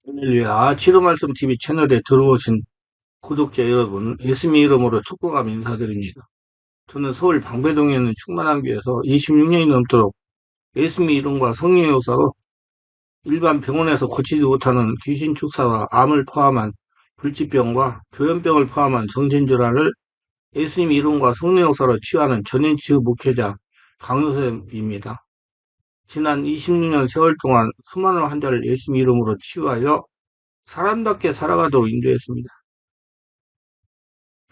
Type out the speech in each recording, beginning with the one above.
할렐루야. 치료 말씀 TV 채널에 들어오신 구독자 여러분, 예수님 이름으로 축복하며 인사드립니다. 저는 서울 방배동에 있는 충만한교에서 26년이 넘도록 예수님 이름과 성령의 역사로 일반 병원에서 고치지 못하는 귀신 축사와 암을 포함한 불치병과 조현병을 포함한 정신질환을 예수님 이름과 성령의 역사로 치유하는 전인치유 목회자 강요셉입니다. 지난 26년 세월 동안 수많은 환자를 예수님 이름으로 치유하여 사람답게 살아가도록 인도했습니다.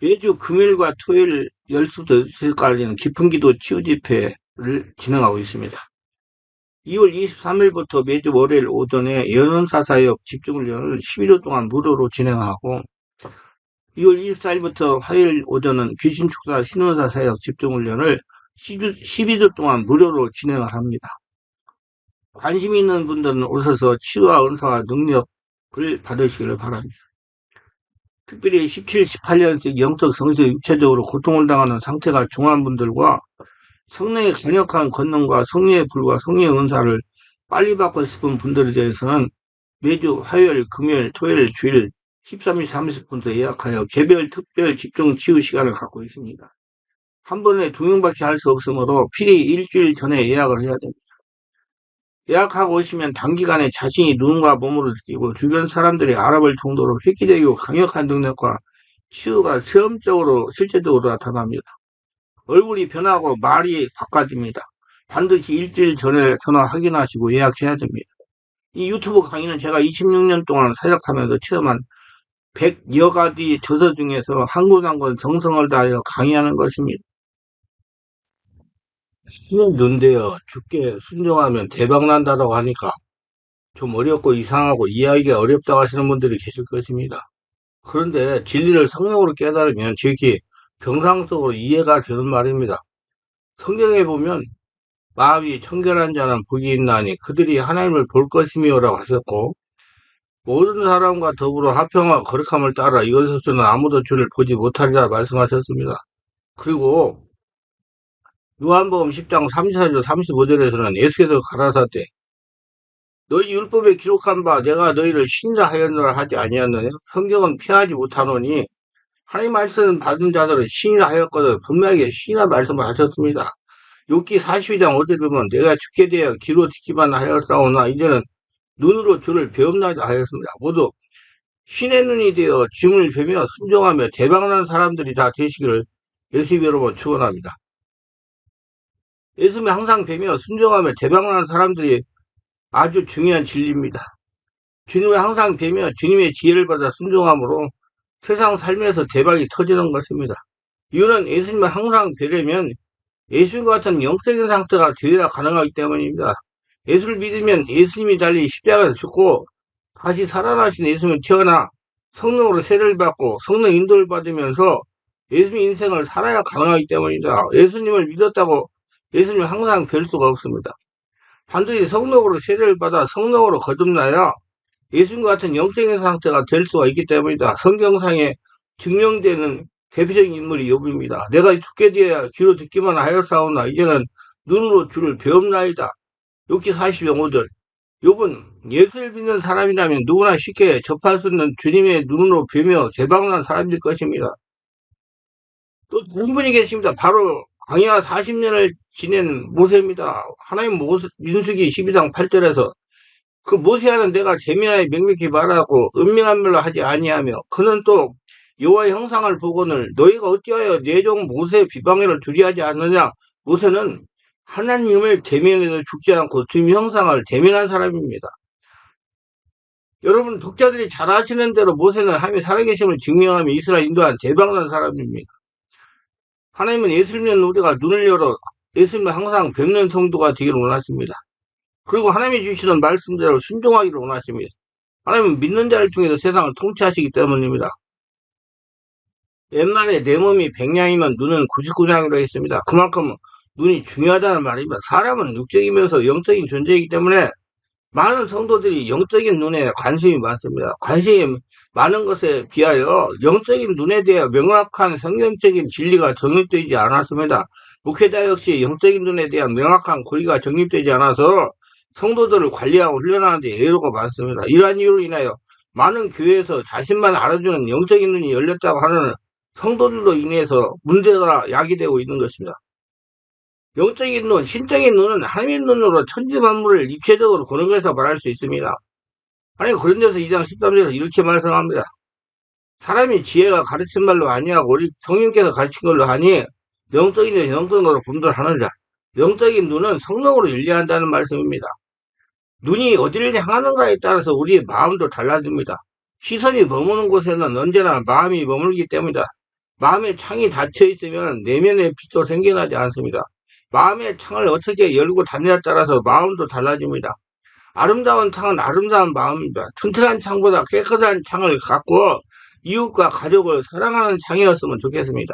매주 금요일과 토요일 10시부터 6시까지는 깊은기도 치유집회를 진행하고 있습니다. 2월 23일부터 매주 월요일 오전에 연원사사역 집중훈련을 11일 동안 무료로 진행하고 2월 24일부터 화요일 오전은 귀신축사 신원사사역 집중훈련을 12주 동안 무료로 진행을 합니다. 관심 있는 분들은 오셔서 치유와 은사와 능력을 받으시기를 바랍니다. 특별히 17, 18년씩 영적, 성적, 육체적으로 고통을 당하는 상태가 중한 분들과 성령의 강력한 권능과 성령의 불과 성령의 은사를 빨리 받고 싶은 분들에 대해서는 매주 화요일, 금요일, 토요일, 주일 13시 30분부터 예약하여 개별 특별 집중 치유 시간을 갖고 있습니다. 한 번에 2명밖에 할 수 없으므로 필히 일주일 전에 예약을 해야 됩니다. 예약하고 오시면 단기간에 자신이 눈과 몸으로 느끼고 주변 사람들이 알아볼 정도로 획기적이고 강력한 능력과 치유가 체험적으로 실제적으로 나타납니다. 얼굴이 변하고 말이 바꿔집니다. 반드시 일주일 전에 전화 확인하시고 예약해야 됩니다. 이 유튜브 강의는 제가 26년 동안 사역하면서 체험한 100여 가지 저서 중에서 한 권 한 권 정성을 다하여 강의하는 것입니다. 신은 눈대요. 주께 순종하면 대박 난다라고 하니까 좀 어렵고 이상하고 이해하기가 어렵다고 하시는 분들이 계실 것입니다. 그런데 진리를 성령으로 깨달으면 지극히 정상적으로 이해가 되는 말입니다. 성경에 보면 마음이 청결한 자는 복이 있나니 그들이 하나님을 볼 것이며라고 하셨고 모든 사람과 더불어 화평과 거룩함을 따라 이것에서는 아무도 주를 보지 못하리라 말씀하셨습니다. 그리고 요한복음 10장 34절 35절에서는 예수께서 가라사대 너희 율법에 기록한 바 내가 너희를 신이라 하였노라 하지 아니하느냐 성경은 피하지 못하노니 하나님 말씀 받은 자들은 신이라 하였거든 분명하게 신이라 말씀을 하셨습니다. 욥기 42장 5절 보면 내가 죽게 되어 귀로 듣기만 하였사오나 이제는 눈으로 주를 배움나자 하였습니다. 모두 신의 눈이 되어 짐을 베며 순종하며 대박난 사람들이 다 되시기를 예수님 여러분 축원합니다. 예수님이 항상 뵈며 순종하며 대박난 사람들이 아주 중요한 진리입니다. 주님을 항상 뵈며 주님의 지혜를 받아 순종함으로 세상 삶에서 대박이 터지는 것입니다. 이유는 예수님을 항상 뵈려면 예수님과 같은 영적인 상태가 되어야 가능하기 때문입니다. 예수를 믿으면 예수님이 달리 십자가에서 죽고 다시 살아나신 예수님은 태어나 성령으로 세례를 받고 성령 인도를 받으면서 예수님 인생을 살아야 가능하기 때문입니다. 예수님을 믿었다고 예수님을 항상 뵐 수가 없습니다. 반드시 성령으로 세례를 받아 성령으로 거듭나야 예수님과 같은 영적인 상태가 될 수가 있기 때문이다. 성경상에 증명되는 대표적인 인물이 욥입니다. 내가 죽게 되어야 귀로 듣기만 하였사오나 이제는 눈으로 주를 배움나이다. 욥기 40장 5절. 욥은 예수를 믿는 사람이라면 누구나 쉽게 접할 수 있는 주님의 눈으로 뵈며 대박난 사람일 것입니다. 또 다른 분이 계십니다. 바로 광야 40년을 지낸 모세입니다. 하나님 민수기 12장 8절에서 그 모세하는 내가 재미나게 명백히 말하고 은밀한 말로 하지 아니하며 그는 또 여호와의 형상을 보거늘 너희가 어찌하여 내 종 모세의 비방해를 두려하지 않느냐. 모세는 하나님을 대면해서 죽지 않고 주님 형상을 대면한 사람입니다. 여러분 독자들이 잘 아시는 대로 모세는 하나님의 살아계심을 증명하며 이스라엘 인도한 대박난 사람입니다. 하나님은 예수를 믿는 우리가 눈을 열어 예수님을 항상 뵙는 성도가 되기를 원하십니다. 그리고 하나님이 주시는 말씀대로 순종하기를 원하십니다. 하나님은 믿는 자를 통해서 세상을 통치하시기 때문입니다. 옛말에 내 몸이 100냥이면 눈은 99냥이라고 했습니다. 그만큼 눈이 중요하다는 말입니다. 사람은 육적이면서 영적인 존재이기 때문에 많은 성도들이 영적인 눈에 관심이 많습니다. 관심이 많은 것에 비하여 영적인 눈에 대해 명확한 성경적인 진리가 정립되지 않았습니다. 목회자 역시 영적인 눈에 대한 명확한 고리가 정립되지 않아서 성도들을 관리하고 훈련하는 데 애로가 많습니다. 이러한 이유로 인하여 많은 교회에서 자신만 알아주는 영적인 눈이 열렸다고 하는 성도들로 인해서 문제가 야기되고 있는 것입니다. 영적인 눈, 신적인 눈은 하나님의 눈으로 천지 만물을 입체적으로 보는 것에서 말할 수 있습니다. 아니 고린도서 2장 13절에서 이렇게 말씀합니다. 사람이 지혜가 가르친 말로 아니하고 우리 성령께서 가르친 걸로 하니 영적인 눈은 영적으로 분별하는 자. 영적인 눈은 성령으로 열려야 한다는 말씀입니다. 눈이 어디를 향하는가에 따라서 우리의 마음도 달라집니다. 시선이 머무는 곳에는 언제나 마음이 머물기 때문이다. 마음의 창이 닫혀 있으면 내면의 빛도 생겨나지 않습니다. 마음의 창을 어떻게 열고 닫느냐에 따라서 마음도 달라집니다. 아름다운 창은 아름다운 마음입니다. 튼튼한 창보다 깨끗한 창을 갖고 이웃과 가족을 사랑하는 창이었으면 좋겠습니다.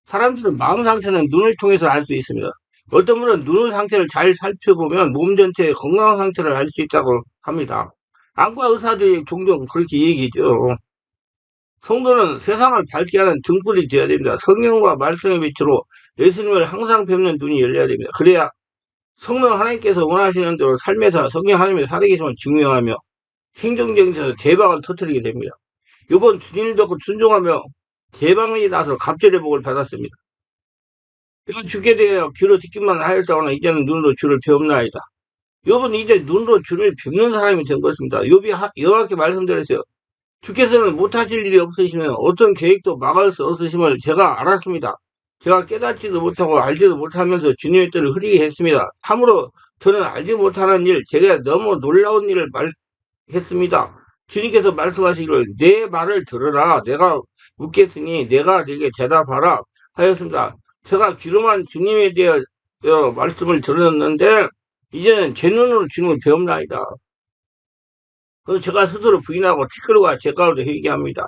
사람들은 마음 상태는 눈을 통해서 알 수 있습니다. 어떤 분은 눈의 상태를 잘 살펴보면 몸 전체의 건강 상태를 알 수 있다고 합니다. 안과 의사들이 종종 그렇게 얘기죠. 성도는 세상을 밝게 하는 등불이 되어야 됩니다. 성령과 말씀의 빛으로 예수님을 항상 뵙는 눈이 열려야 됩니다. 그래야 성령 하나님께서 원하시는 대로 삶에서 성령 하나님의 살아계심을 증명하며 행정정에서 대박을 터뜨리게 됩니다. 이번 주님을 듣고 순종하며 대박이 나서 갑절의 복을 받았습니다. 내가 죽게 되어 귀로 듣기만 하였사오나 이제는 눈으로 주를 배웁나이다. 욥은 이제 눈으로 주를 뵙는 사람이 된 것입니다. 욥이 여호와께 말씀드렸어요. 주께서는 못하실 일이 없으시면 어떤 계획도 막을 수 없으심을 제가 알았습니다. 제가 깨닫지도 못하고 알지도 못하면서 주님의 뜻을 흐리게 했습니다. 참으로 저는 알지 못하는 일, 제가 너무 놀라운 일을 말했습니다. 주님께서 말씀하시기를 내 말을 들으라. 내가 묻겠으니 내가 네게 대답하라 하였습니다. 제가 귀로만 주님에 대해 말씀을 들었는데 이제는 제 눈으로 주님을 배웁나이다. 그래서 제가 스스로 부인하고 티끌과 제 가운데 회개합니다.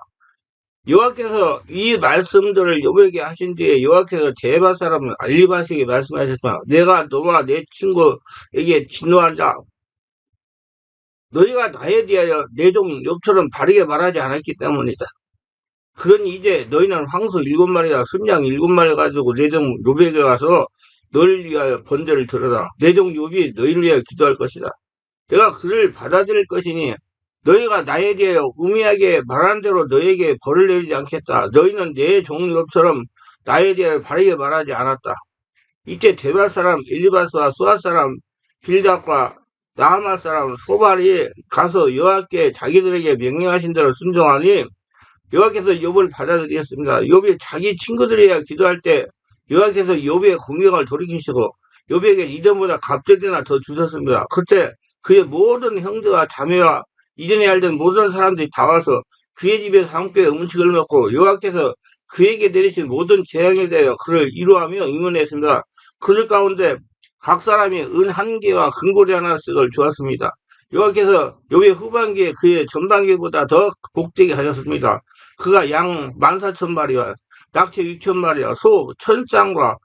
여호와께서 이 말씀들을 욥에게 하신 뒤에 여호와께서 제발 사람 알리바스에게 말씀하셨습니다. 내가 너와 내 친구에게 진노하자. 너희가 나에 대하여 내 종 욥처럼 바르게 말하지 않았기 때문이다. 그러니 이제 너희는 황소 7마리와 순양 7마리 가지고 내 종 욥에게 가서 너를 위하여 번제를 들어라. 내 종 욥이 너희를 위하여 기도할 것이다. 내가 그를 받아들일 것이니 너희가 나에 대하여 우매하게 말한 대로 너희에게 벌을 내리지 않겠다. 너희는 내 종 욥처럼 나에 대하여 바르게 말하지 않았다. 이때 데발 사람 엘리바스와 수아 사람 빌닷과 나하마 사람 소발이 가서 여호와께 자기들에게 명령하신 대로 순종하니 여호와께서 욥을 받아들이셨습니다. 욥이 자기 친구들이야 기도할 때 여호와께서 욥의 공경을 돌이키시고 욥에게 이전보다 갑절이나 더 주셨습니다. 그때 그의 모든 형제와 자매와 이전에 알던 모든 사람들이 다 와서 그의 집에서 함께 음식을 먹고 여호와께서 그에게 내리신 모든 재앙에 대하여 그를 위로하며 응원했습니다. 그들 가운데 각 사람이 은 한 개와 금고리 하나씩을 주었습니다. 여호와께서 욥의 후반기에 그의 전반기보다 더 복되게 하셨습니다. 그가 양 14,000마리와 낙지 6,000마리와 소 1,000쌍과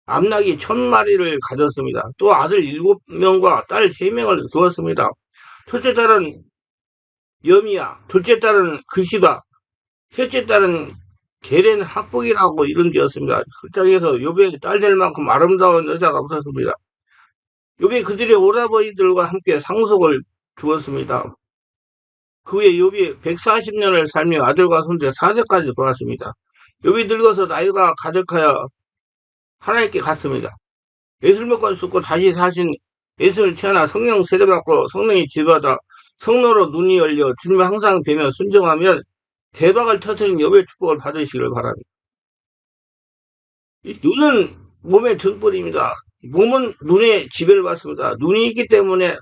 암낙이 1,000마리를 가졌습니다. 또 아들 7명과 딸 3명을 두었습니다. 첫째 딸은 여미야, 둘째 딸은 그시바, 셋째 딸은 게렌 학복이라고 이름 지었습니다. 그 땅에서 욥의 딸 될 만큼 아름다운 여자가 없었습니다. 욥이 그들의 오라버니들과 함께 상속을 주었습니다. 그 후에 욥이 140년을 살며 아들과 손자 4대까지 보았습니다. 욥이 늙어서 나이가 가득하여 하나님께 갔습니다. 예술 먹고 죽고 다시 사신 예수를 태어나 성령 세례받고 성령이 지배하다 성로로 눈이 열려 주님을 항상 뵈며 순종하면 대박을 터뜨린 욥의 축복을 받으시기를 바랍니다. 이 눈은 몸의 등불입니다. 몸은 눈에 지배를 받습니다. 눈이 있기 때문에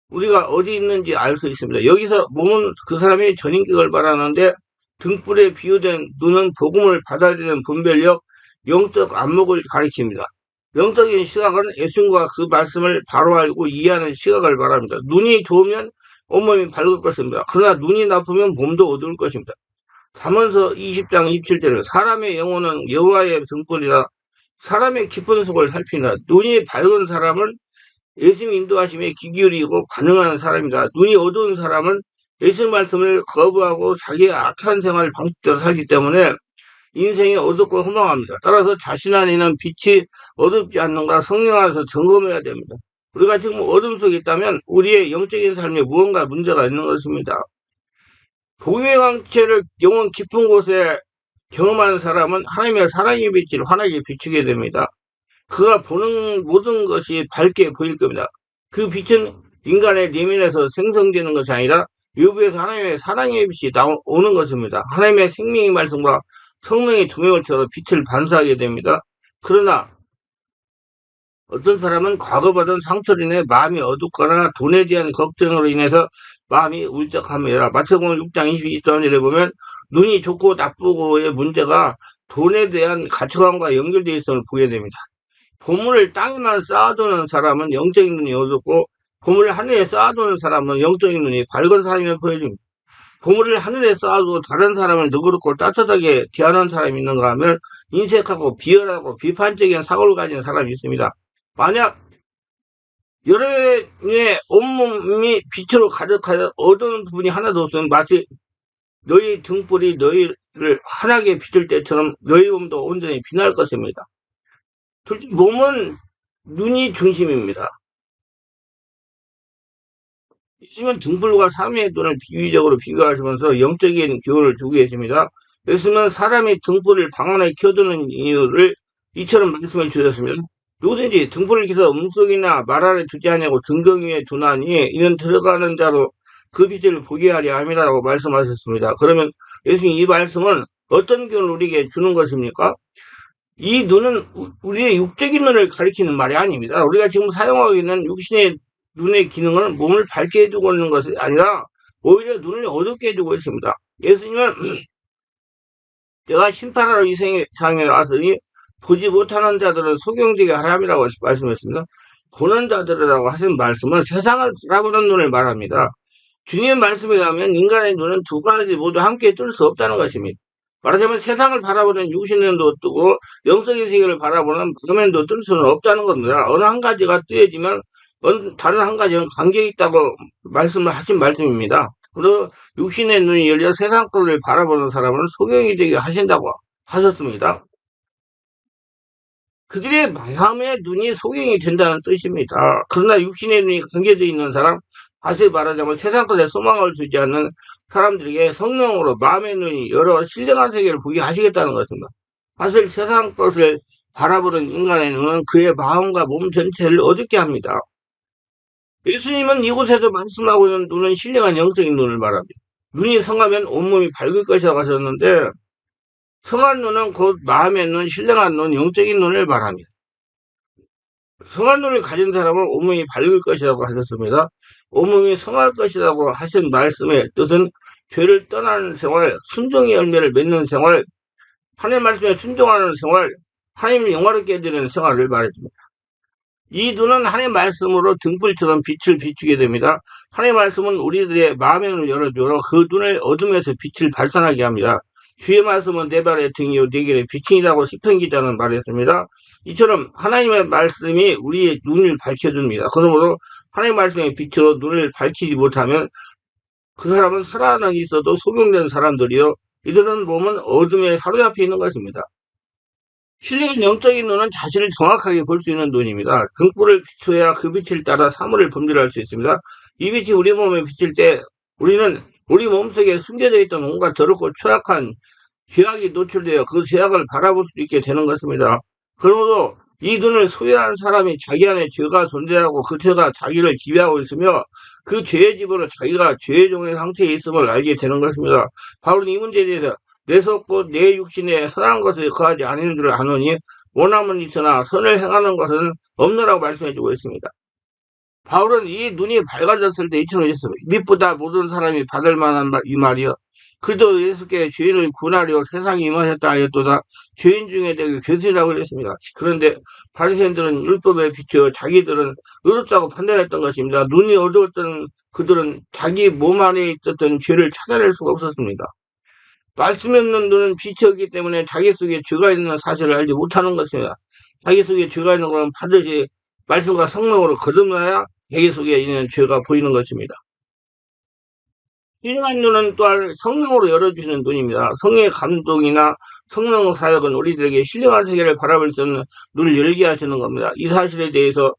우리가 어디 있는지 알 수 있습니다. 여기서 몸은 그 사람의 전인격을 말하는데 등불에 비유된 눈은 복음을 받아들이는 분별력, 영적 안목을 가리킵니다. 영적인 시각은 예수님과 그 말씀을 바로 알고 이해하는 시각을 말합니다. 눈이 좋으면 온몸이 밝을 것입니다. 그러나 눈이 나쁘면 몸도 어두울 것입니다. 잠언서 20장 27절에 사람의 영혼은 여호와의 등불이라 사람의 깊은 속을 살핀다. 눈이 밝은 사람은 예수님 인도하심에 귀 기울이고 반응하는 사람이다. 눈이 어두운 사람은 예수 말씀을 거부하고 자기의 악한 생활 방식대로 살기 때문에 인생이 어둡고 허망합니다. 따라서 자신 안에 있는 빛이 어둡지 않는가 성령 안에서 점검해야 됩니다. 우리가 지금 어둠 속에 있다면 우리의 영적인 삶에 무언가 문제가 있는 것입니다. 복음의 광채를 영혼 깊은 곳에 경험한 사람은 하나님의 사랑의 빛을 환하게 비추게 됩니다. 그가 보는 모든 것이 밝게 보일 겁니다. 그 빛은 인간의 내면에서 생성되는 것이 아니라 외부에서 하나님의 사랑의 빛이 나오는 것입니다. 하나님의 생명의 말씀과 성령의 조명을 쳐서 빛을 반사하게 됩니다. 그러나 어떤 사람은 과거 받은 상처로 인해 마음이 어둡거나 돈에 대한 걱정으로 인해서 마음이 울적합니다. 마태복음 6장 22절에 보면 눈이 좋고 나쁘고의 문제가 돈에 대한 가치관과 연결되어 있음을 보게 됩니다. 보물을 땅에만 쌓아두는 사람은 영적인 눈이 어둡고 보물을 하늘에 쌓아두는 사람은 영적인 눈이 밝은 사람을 보여줍니다. 보물을 하늘에 쌓아두고 다른 사람을 너그럽고 따뜻하게 대하는 사람이 있는가 하면 인색하고 비열하고 비판적인 사고를 가진 사람이 있습니다. 만약 여러분의 온몸이 빛으로 가득하여 어두운 부분이 하나도 없으면 마치 너희 등불이 너희를 환하게 비출 때처럼 너희 몸도 온전히 빛날 것입니다. 둘째, 몸은 눈이 중심입니다. 예수님은 등불과 사람의 눈을 비유적으로 비교하시면서 영적인 교훈을 주고 계십니다. 예수님은 사람이 등불을 방 안에 켜두는 이유를 이처럼 말씀해 주셨습니다. 누구든지 등불을 켜서 음속이나 말 안에 두지 아니하고 등경 위에 두나니 이는 들어가는 자로 그 빛을 보게 하려 함이라고 말씀하셨습니다. 그러면 예수님 이 말씀은 어떤 교훈을 우리에게 주는 것입니까? 이 눈은 우리의 육적인 눈을 가리키는 말이 아닙니다. 우리가 지금 사용하고 있는 육신의 눈의 기능은 몸을 밝게 해두고 있는 것이 아니라 오히려 눈을 어둡게 해두고 있습니다. 예수님은 내가 심판하러 이 세상에 왔으니 보지 못하는 자들은 소경되게 하람이라고 말씀했습니다. 보는 자들이라고 하신 말씀은 세상을 바라보는 눈을 말합니다. 주님의 말씀에 의하면 인간의 눈은 두 가지 모두 함께 뜰 수 없다는 것입니다. 말하자면 세상을 바라보는 육신의 눈도 뜨고 영적인 세계를 바라보는 마음의 눈도 뜰 수는 없다는 겁니다. 어느 한 가지가 뜨여지면 다른 한 가지는 관계가 있다고 말씀을 하신 말씀입니다. 그리고 육신의 눈이 열려 세상 것을 바라보는 사람은 소경이 되게 하신다고 하셨습니다. 그들의 마음의 눈이 소경이 된다는 뜻입니다. 그러나 육신의 눈이 관계되어 있는 사람, 다시 말하자면 세상 것에 소망을 두지 않는 사람들에게 성령으로 마음의 눈이 열어 신령한 세계를 보게 하시겠다는 것입니다. 사실 세상 것을 바라보는 인간의 눈은 그의 마음과 몸 전체를 어둡게 합니다. 예수님은 이곳에서 말씀하고 있는 눈은 신령한 영적인 눈을 말합니다. 눈이 성하면 온몸이 밝을 것이라고 하셨는데 성한 눈은 곧 마음의 눈, 신령한 눈, 영적인 눈을 말합니다. 성한 눈을 가진 사람은 온몸이 밝을 것이라고 하셨습니다. 온몸이 성할 것이라고 하신 말씀의 뜻은 죄를 떠나는 생활, 순종의 열매를 맺는 생활, 하나님 말씀에 순종하는 생활, 하나님을 영화롭게 해드리는 생활을 말해줍니다. 이 눈은 하나님 말씀으로 등불처럼 빛을 비추게 됩니다. 하나님 말씀은 우리들의 마음의 눈을 열어주어 그 눈을 어둠에서 빛을 발산하게 합니다. 주의 말씀은 내 발의 등이요 내 길의 빛이라고 시편 기자는 말했습니다. 이처럼 하나님의 말씀이 우리의 눈을 밝혀줍니다. 그러므로 하나님 말씀의 빛으로 눈을 밝히지 못하면 그 사람은 살아나기 있어도 소경된 사람들이요 이들은 몸은 어둠에 사로잡혀 있는 것입니다. 신령한 영적인 눈은 자신을 정확하게 볼 수 있는 눈입니다. 등불을 비춰야 그 빛을 따라 사물을 분별할 수 있습니다. 이 빛이 우리 몸에 비칠 때 우리는 우리 몸속에 숨겨져 있던 온갖 더럽고 추악한 죄악이 노출되어 그 죄악을 바라볼 수 있게 되는 것입니다. 그러므로 이 눈을 소유한 사람이 자기 안에 죄가 존재하고 그 죄가 자기를 지배하고 있으며 그 죄의 집으로 자기가 죄의 종의 상태에 있음을 알게 되는 것입니다. 바울은 이 문제에 대해서 내 속고 내 육신에 선한 것을 거하지 아니는 줄 아노니 원함은 있으나 선을 행하는 것은 없노라고 말씀해주고 있습니다. 바울은 이 눈이 밝아졌을 때 이처럼 했습니다. 빛보다 모든 사람이 받을 만한 이 말이요. 그래도 예수께 죄인을 구하려 세상에 임하셨다 하였도다. 죄인 중에 되게 교수라고 했습니다. 그런데 바리새인들은 율법에 비추어 자기들은 의롭다고 판단했던 것입니다. 눈이 어두웠던 그들은 자기 몸 안에 있었던 죄를 찾아낼 수가 없었습니다. 말씀이 없는 눈은 빛이 없기 때문에 자기 속에 죄가 있는 사실을 알지 못하는 것입니다. 자기 속에 죄가 있는 것은 반드시 말씀과 성령으로 거듭나야 자기 속에 있는 죄가 보이는 것입니다. 신령한 눈은 또한 성령으로 열어주시는 눈입니다. 성령의 감동이나 성령 사역은 우리들에게 신령한 세계를 바라볼 수 있는 눈을 열게 하시는 겁니다. 이 사실에 대해서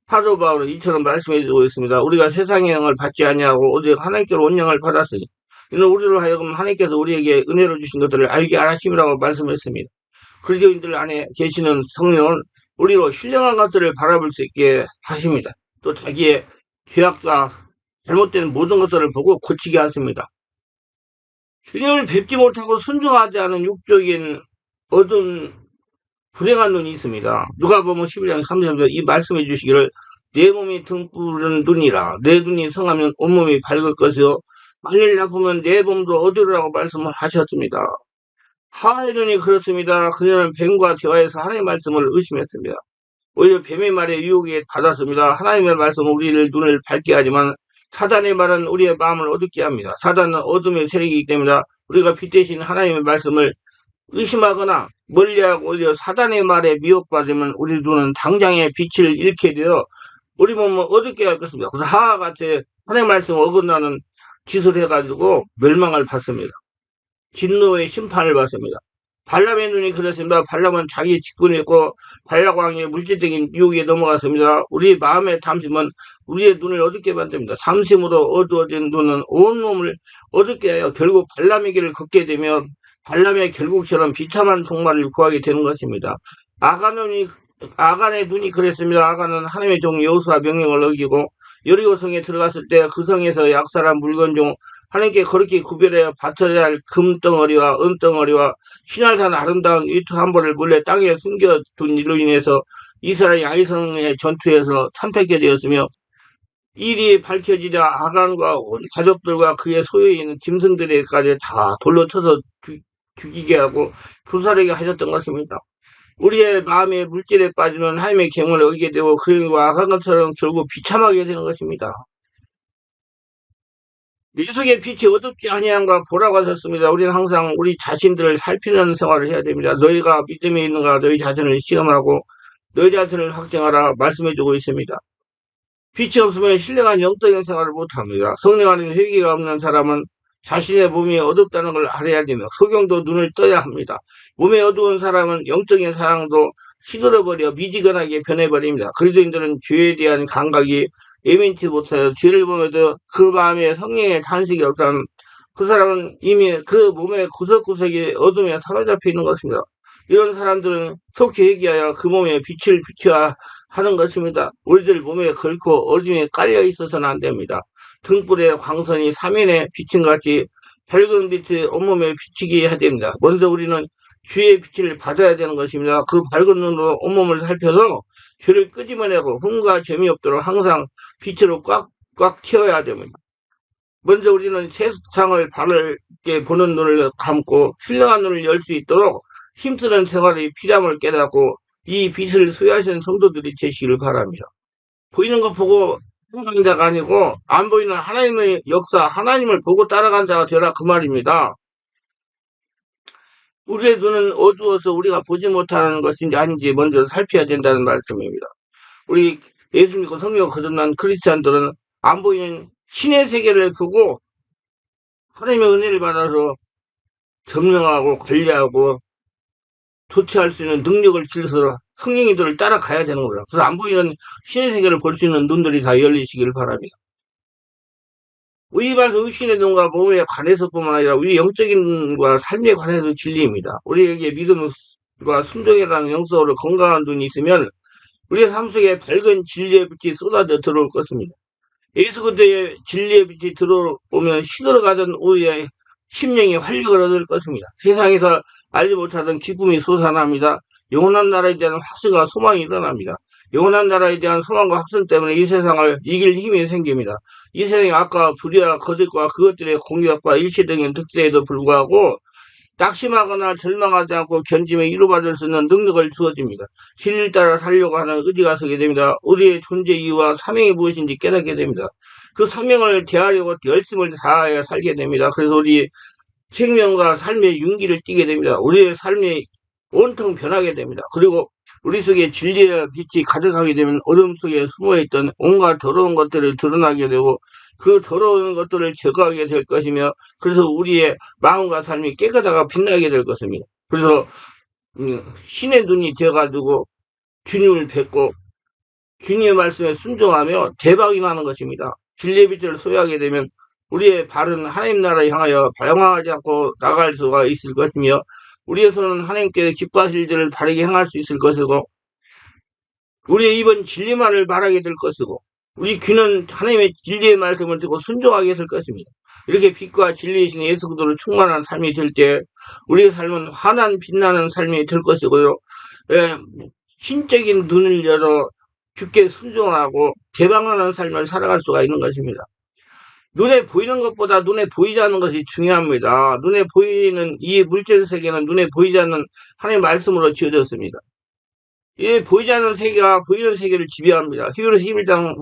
사도 바울은 이처럼 말씀해 주고 있습니다. 우리가 세상의 영을 받지 아니하고 오직 하나님께로 온 영을 받았으니 이는 우리로 하여금 하나님께서 우리에게 은혜로 주신 것들을 알게 하심이라고 말씀했습니다. 그리스도인들 안에 계시는 성령은 우리로 신령한 것들을 바라볼 수 있게 하십니다. 또 자기의 죄악과 잘못된 모든 것들을 보고 고치게 하십니다. 주님을 뵙지 못하고 순종하지 않은 육적인 어두운 불행한 눈이 있습니다. 누가복음 11장 3절에 이 말씀해 주시기를 내 몸이 등불은 눈이라 내 눈이 성하면 온몸이 밝을 것이요 만일 나쁘면 내 몸도 어두우라고 말씀을 하셨습니다. 하나의 눈이 그렇습니다. 그녀는 뱀과 대화에서 하나님의 말씀을 의심했습니다. 오히려 뱀의 말에 유혹에 받았습니다. 하나님의 말씀은 우리를 눈을 밝게 하지만 사단의 말은 우리의 마음을 어둡게 합니다. 사단은 어둠의 세력이기 때문에 우리가 빛 대신 하나님의 말씀을 의심하거나 멀리하고 오히려 사단의 말에 미혹받으면 우리 눈은 당장의 빛을 잃게 되어 우리 몸은 어둡게 할 것입니다. 그래서 하나와 같이 하나님의 말씀을 어긋나는 짓을 해가지고 멸망을 받습니다. 진노의 심판을 받습니다. 발람의 눈이 그렇습니다. 발람은 자기 직분이 있고 발락 왕의 물질적인 유혹에 넘어갔습니다. 우리 마음의 탐심은 우리의 눈을 어둡게 만듭니다. 탐심으로 어두워진 눈은 온몸을 어둡게 하여 결국 발람의 길을 걷게 되면 발람의 결국처럼 비참한 종말을 구하게 되는 것입니다. 아간의 눈이 그랬습니다. 아간은 하나님의 종 여호수아 명령을 어기고 여리고 성에 들어갔을 때 그 성에서 약살한 물건 중 하나님께 거룩히 구별하여 바쳐야 할 금덩어리와 은덩어리와 신할산 아름다운 위트 한 벌을 몰래 땅에 숨겨둔 일로 인해서 이스라엘 야이성의 전투에서 참패하게 되었으며 일이 밝혀지자 아간과 온 가족들과 그의 소유에 있는 짐승들에까지 다 돌로 쳐서 죽이게 하고 불사르게 하셨던 것입니다. 우리의 마음의 물질에 빠지면 하나님의 계명을 어기게 되고 그리고 아간처럼 결국 비참하게 되는 것입니다. 내 속의 빛이 어둡지 아니한가 보라고 하셨습니다. 우리는 항상 우리 자신들을 살피는 생활을 해야 됩니다. 너희가 믿음이 있는가 너희 자신을 시험하고 너희 자신을 확정하라 말씀해주고 있습니다. 빛이 없으면 신령한 영적인 생활을 못합니다. 성령 안에 회개가 없는 사람은 자신의 몸이 어둡다는 걸 알아야 되며 소경도 눈을 떠야 합니다. 몸이 어두운 사람은 영적인 사랑도 시들어버려 미지근하게 변해버립니다. 그리스도인들은 죄에 대한 감각이 예민치 못하여 죄를 보면서 그 마음에 성령의 탄식이 없다면 그 사람은 이미 그 몸의 구석구석이 어둠에 사로잡혀 있는 것입니다. 이런 사람들은 속히 회개하여 그 몸에 빛을 비춰야 하는 것입니다. 우리들 몸에 걸고 어둠에 깔려 있어서는 안 됩니다. 등불의 광선이 사면의 빛인같이 밝은 빛이 온몸에 비치게 해야 됩니다. 먼저 우리는 주의 빛을 받아야 되는 것입니다. 그 밝은 눈으로 온몸을 살펴서 죄를 끄집어내고 흠과 재미 없도록 항상 빛으로 꽉꽉 채워야 됩니다. 먼저 우리는 세상을 바르게 보는 눈을 감고 신령한 눈을 열 수 있도록 힘쓰는 생활이 필요함을 깨닫고 이 빛을 소유하시는 성도들이 되시기를 바랍니다. 보이는 것 보고 따라가는 자가 아니고 안 보이는 하나님의 역사, 하나님을 보고 따라간 자가 되라 그 말입니다. 우리의 눈은 어두워서 우리가 보지 못하는 것인지 아닌지 먼저 살펴야 된다는 말씀입니다. 우리 예수 믿고 성령 거듭난 크리스찬들은 안 보이는 신의 세계를 보고 하나님의 은혜를 받아서 점령하고 관리하고 조치할 수 있는 능력을 길러서 성령이들을 따라가야 되는 거예요. 그래서 안 보이는 신의 세계를 볼 수 있는 눈들이 다 열리시기를 바랍니다. 우리 반 의신의 눈과 몸에 관해서뿐만 아니라 우리 영적인과 삶에 관해서 진리입니다. 우리에게 믿음과 순종이라는 영성으로 건강한 눈이 있으면 우리의 삶 속에 밝은 진리의 빛이 쏟아져 들어올 것입니다. 예수 그리스도의 진리의 빛이 들어오면 시들어가던 우리의 심령이 활력을 얻을 것입니다. 세상에서 알지 못하던 기쁨이 솟아납니다. 영원한 나라에 대한 확신과 소망이 일어납니다. 영원한 나라에 대한 소망과 확신 때문에 이 세상을 이길 힘이 생깁니다. 이 세상의 악과 불의와 거짓과 그것들의 공격과 일시적인 득세에도 불구하고 낙심하거나 절망하지 않고 견dim에 이루받을 수 있는 능력을 주어집니다. 진리를 따라 살려고 하는 의지가 서게 됩니다. 우리의 존재 이유와 사명이 무엇인지 깨닫게 됩니다. 그 사명을 대하려고 열심을 다하여 살게 됩니다. 그래서 우리 생명과 삶의 윤기를 띠게 됩니다. 우리의 삶이 온통 변하게 됩니다. 그리고 우리 속에 진리의 빛이 가득하게 되면 어둠 속에 숨어있던 온갖 더러운 것들을 드러나게 되고 그 더러운 것들을 제거하게 될 것이며 그래서 우리의 마음과 삶이 깨끗하고 빛나게 될 것입니다. 그래서 신의 눈이 되어가지고 주님을 뵙고 주님의 말씀에 순종하며 대박이 나는 것입니다. 진리의 빛을 소유하게 되면 우리의 발은 하나님 나라를 향하여 방황하지 않고 나갈 수가 있을 것이며 우리의 손은 하나님께 기뻐하실 일들을 바르게 행할 수 있을 것이고 우리의 입은 진리만을 말하게 될 것이고 우리 귀는 하나님의 진리의 말씀을 듣고 순종하게 될 것입니다. 이렇게 빛과 진리이신 예수 그리스도로 충만한 삶이 될 때 우리의 삶은 환한 빛나는 삶이 될 것이고요. 예, 신적인 눈을 열어 주께 순종하고 개방하는 삶을 살아갈 수가 있는 것입니다. 눈에 보이는 것보다 눈에 보이지 않는 것이 중요합니다. 눈에 보이는 이 물질 세계는 눈에 보이지 않는 하나님의 말씀으로 지어졌습니다. 이 보이지 않는 세계가 보이는 세계를 지배합니다. 히브리서 11장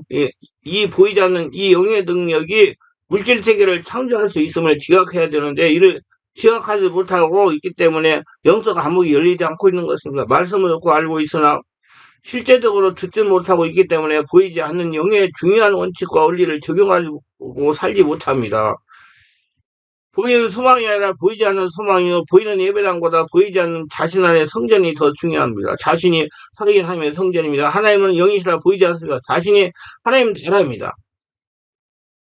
이 보이지 않는 이 영의 능력이 물질 세계를 창조할 수 있음을 지각해야 되는데 이를 지각하지 못하고 있기 때문에 영적 감옥이 열리지 않고 있는 것입니다. 말씀을 듣고 알고 있으나 실제적으로 듣지 못하고 있기 때문에 보이지 않는 영의 중요한 원칙과 원리를 적용하고 살지 못합니다. 보이는 소망이 아니라 보이지 않는 소망이요 보이는 예배당보다 보이지 않는 자신 안의 성전이 더 중요합니다. 자신이 살아계신 하나님의 성전입니다. 하나님은 영이시라 보이지 않습니다. 자신이 하나님 나라입니다.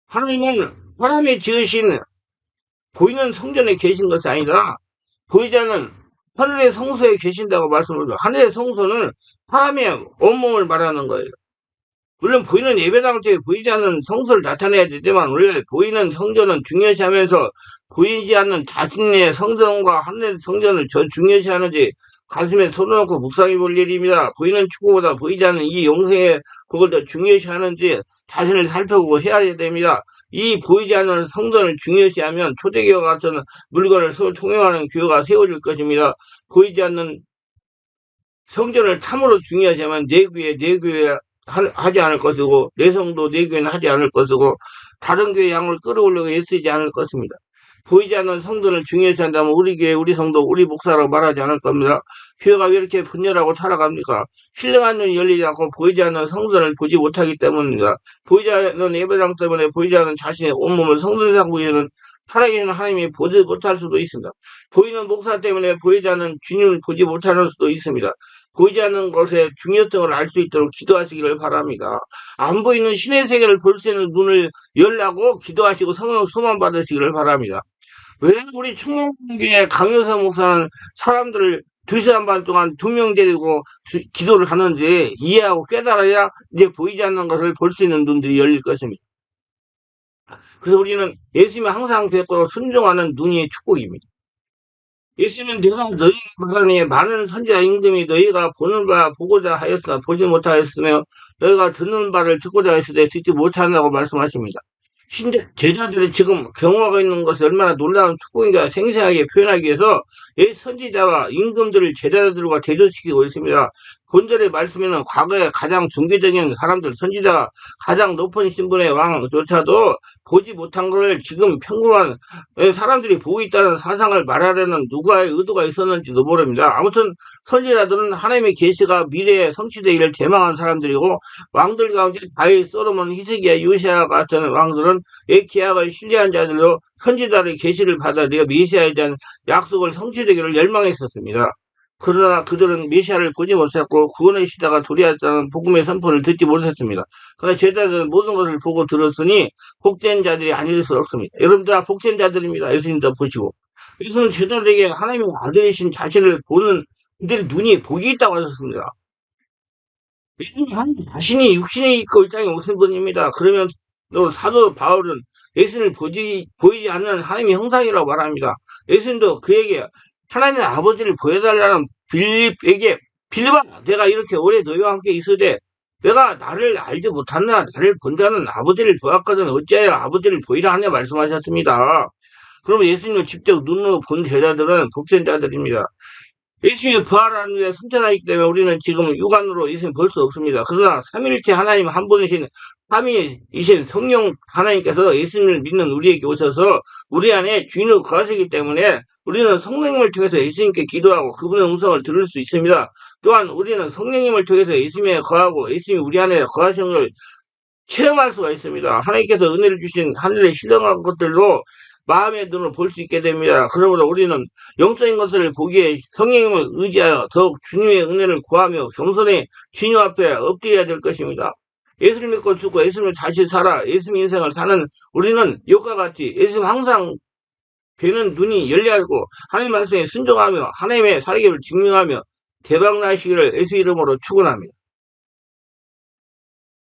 하나님은 사람이 지으신 보이는 성전에 계신 것이 아니라 보이지 않는 하늘의 성소에 계신다고 말씀을 하죠. 하늘의 성소는 사람의 온몸을 말하는 거예요. 물론 보이는 예배당을 통해 보이지 않는 성소를 나타내야 되지만 원래 보이는 성전은 중요시하면서 보이지 않는 자신의 성전과 하늘의 성전을 더 중요시하는지 가슴에 손을 얹고 묵상해 볼 일입니다. 보이는 축구보다 보이지 않는 이 영생의 그걸 더 중요시하는지 자신을 살펴보고 헤아려야 됩니다. 이 보이지 않는 성전을 중요시하면 초대교와 같은 물건을 서로 통용하는 교회가 세워질 것입니다. 보이지 않는 성전을 참으로 중요시하면 내 교회 하지 않을 것이고 내 성도 내 교회는 하지 않을 것이고 다른 교회 양을 끌어올려고 애쓰지 않을 것입니다. 보이지 않는 성전을 중요시한다면 우리 교회 우리 성도 우리 목사라고 말하지 않을 겁니다. 교회가 왜 이렇게 분열하고 타락합니까? 신령한 눈이 열리지 않고 보이지 않는 성전을 보지 못하기 때문입니다. 보이지 않는 예배당 때문에 보이지 않는 자신의 온몸을 성전 삼고에는 살아계신 하나님이 보지 못할 수도 있습니다. 보이는 목사 때문에 보이지 않는 주님을 보지 못하는 수도 있습니다. 보이지 않는 것의 중요성을 알 수 있도록 기도하시기를 바랍니다. 안 보이는 신의 세계를 볼 수 있는 눈을 열라고 기도하시고 성령 소망 받으시기를 바랍니다. 왜 우리 청년교회 강효사 목사는 사람들을 2시간 반 동안 2명 데리고 기도를 하는지 이해하고 깨달아야 이제 보이지 않는 것을 볼 수 있는 눈들이 열릴 것입니다. 그래서 우리는 예수님이 항상 뵙고 순종하는 눈이 축복입니다. 예수님은 내가 너희에게 말하니 많은 선지자 임금이 너희가 보는 바 보고자 하였으나 보지 못하였으며 너희가 듣는 바를 듣고자 하였으되 듣지 못한다고 말씀하십니다. 제자들이 지금 경험하고 있는 것이 얼마나 놀라운 축복인가 생생하게 표현하기 위해서 옛 선지자와 임금들을 제자들과 대조시키고 있습니다. 본절의 말씀에는 과거에 가장 존귀적인 사람들, 선지자가 가장 높은 신분의 왕조차도 보지 못한 것을 지금 평범한 사람들이 보고 있다는 사상을 말하려는 누구의 의도가 있었는지도 모릅니다. 아무튼 선지자들은 하나님의 계시가 미래에 성취되기를 대망한 사람들이고 왕들 가운데 다윗, 솔로몬, 히스기야, 요시아 같은 왕들은 옛 계약을 신뢰한 자들로 선지자의 계시를 받아들여 메시아에 대한 약속을 성취되기를 열망했었습니다. 그러나 그들은 메시아를 보지 못했고 구원의 시대가 도래했다는 복음의 선포를 듣지 못했습니다. 그러나 제자들은 모든 것을 보고 들었으니 복된 자들이 아닐 수 없습니다. 여러분 다 복된 자들입니다. 예수님도 보시고 예수는 제자들에게 하나님의 아들이신 자신을 보는 이들의 눈이 복이 있다고 하셨습니다. 예수님 자신이 육신이 있고 이 땅에 오신 분입니다. 그러면 사도 바울은 예수님을 보이지 않는 하나님의 형상이라고 말합니다. 예수님도 그에게 하나님의 아버지를 보여달라는 빌립에게 빌립아 내가 이렇게 오래 너희와 함께 있으되 내가 나를 알지 못하나 나를 본 자는 아버지를 보았거든 어찌하여 아버지를 보이라 하냐 말씀하셨습니다. 그러면 예수님을 직접 눈으로 본 제자들은 복된 자들입니다. 예수님이 부활한 후에 승천하기 때문에 우리는 지금 육안으로 예수님 볼 수 없습니다. 그러나 삼위일체 하나님 한 분이신 삼위이신 성령 하나님께서 예수님을 믿는 우리에게 오셔서 우리 안에 주인으로 거하시기 때문에 우리는 성령님을 통해서 예수님께 기도하고 그분의 음성을 들을 수 있습니다. 또한 우리는 성령님을 통해서 예수님에 거하고 예수님이 우리 안에 거하시는 걸 체험할 수가 있습니다. 하나님께서 은혜를 주신 하늘의 신령한 것들로 마음의 눈을 볼 수 있게 됩니다. 그러므로 우리는 영적인 것을 보기에 성령님을 의지하여 더욱 주님의 은혜를 구하며 겸손히 주님 앞에 엎드려야 될 것입니다. 예수를 믿고 죽고 예수님을 다시 살아 예수님 인생을 사는 우리는 이것과 같이 예수님 항상 되는 눈이 열려있고 하나님 말씀에 순종하며 하나님의 살아계를 증명하며 대박나시기를 예수 이름으로 축원합니다.